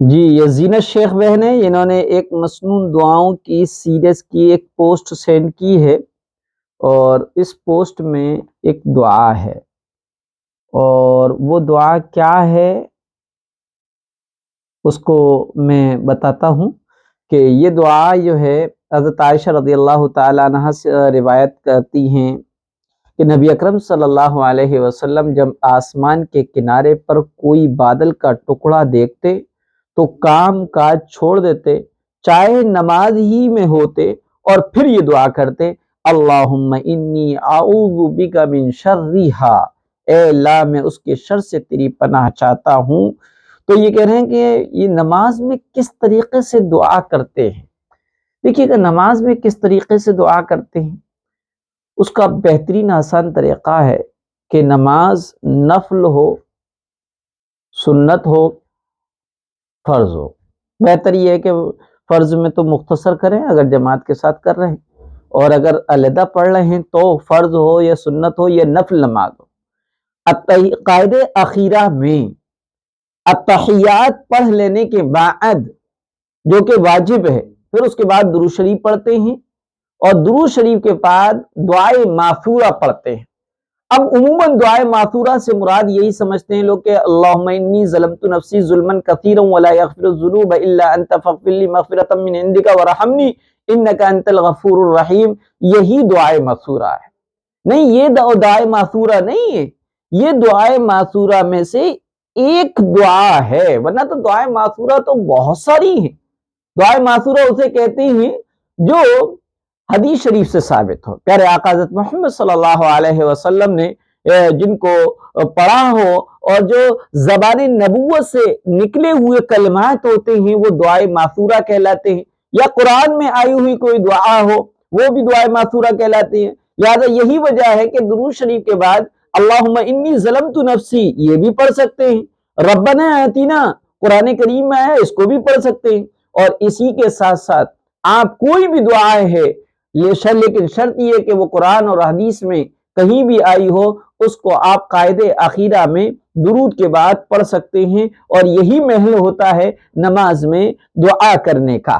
جی، یہ زینت شیخ بہن ہے، انہوں نے ایک مسنون دعاؤں کی سیریز کی ایک پوسٹ سینڈ کی ہے، اور اس پوسٹ میں ایک دعا ہے، اور وہ دعا کیا ہے اس کو میں بتاتا ہوں کہ یہ دعا جو ہے حضرت عائشہ رضی اللہ تعالیٰ عنہ سے روایت کرتی ہیں کہ نبی اکرم صلی اللہ علیہ وسلم جب آسمان کے کنارے پر کوئی بادل کا ٹکڑا دیکھتے تو کام کاج چھوڑ دیتے، چاہے نماز ہی میں ہوتے، اور پھر یہ دعا کرتے، اللہم انی اعوذ بک من شرھا، اے اللہ میں اس کے شر سے تیری پناہ چاہتا ہوں۔ تو یہ کہہ رہے ہیں کہ یہ نماز میں کس طریقے سے دعا کرتے ہیں۔ دیکھیے کہ نماز میں کس طریقے سے دعا کرتے ہیں، اس کا بہترین آسان طریقہ ہے کہ نماز نفل ہو، سنت ہو، فرض ہو۔ بہتر یہ ہے کہ فرض میں تو مختصر کریں اگر جماعت کے ساتھ کر رہے ہیں، اور اگر علیحدہ پڑھ رہے ہیں تو فرض ہو یا سنت ہو یا نفل نماز ہو۔ قاعدہ اخیرہ میں التحیات پڑھ لینے کے بعد، جو کہ واجب ہے، پھر اس کے بعد درود شریف پڑھتے ہیں، اور درود شریف کے بعد دعائے ماثورہ پڑھتے ہیں۔ اب عموماً دعائے ماثورہ سے مراد یہی سمجھتے ہیں لوگ کہ اللہم انی ظلمت نفسی ظلما کثیرا ولا یغفر الذنوب الا انت فاغفر لی مغفرۃ من عندک وارحمنی انک انت الغفور الرحیم، یہی دعائے ماثورہ ہے۔ نہیں، یہ دعائے ماثورہ نہیں ہے، یہ دعائے ماثورہ میں سے ایک دعا ہے، ورنہ تو دعائے ماثورہ تو بہت ساری ہیں۔ دعائے ماثورہ اسے کہتے ہیں جو حدیث شریف سے ثابت ہو، پیارے آقا حضرت محمد صلی اللہ علیہ وسلم نے جن کو پڑھا ہو، اور جو زبان نبوت سے نکلے ہوئے کلمات ہوتے ہیں وہ دعائے ماثورہ کہلاتے ہیں، یا قرآن میں آئی ہوئی کوئی دعا ہو وہ بھی دعائے ماثورہ کہلاتی ہیں۔ لہذا یہی وجہ ہے کہ درود شریف کے بعد اللہم انی ظلمت نفسی یہ بھی پڑھ سکتے ہیں، ربنا آتینا قرآن کریم میں ہے اس کو بھی پڑھ سکتے ہیں، اور اسی کے ساتھ ساتھ آپ کوئی بھی دعا ہے، لیکن شرط یہ کہ وہ قرآن اور حدیث میں کہیں بھی آئی ہو، اس کو آپ قاعدے اخیرہ میں درود کے بعد پڑھ سکتے ہیں، اور یہی محل ہوتا ہے نماز میں دعا کرنے کا۔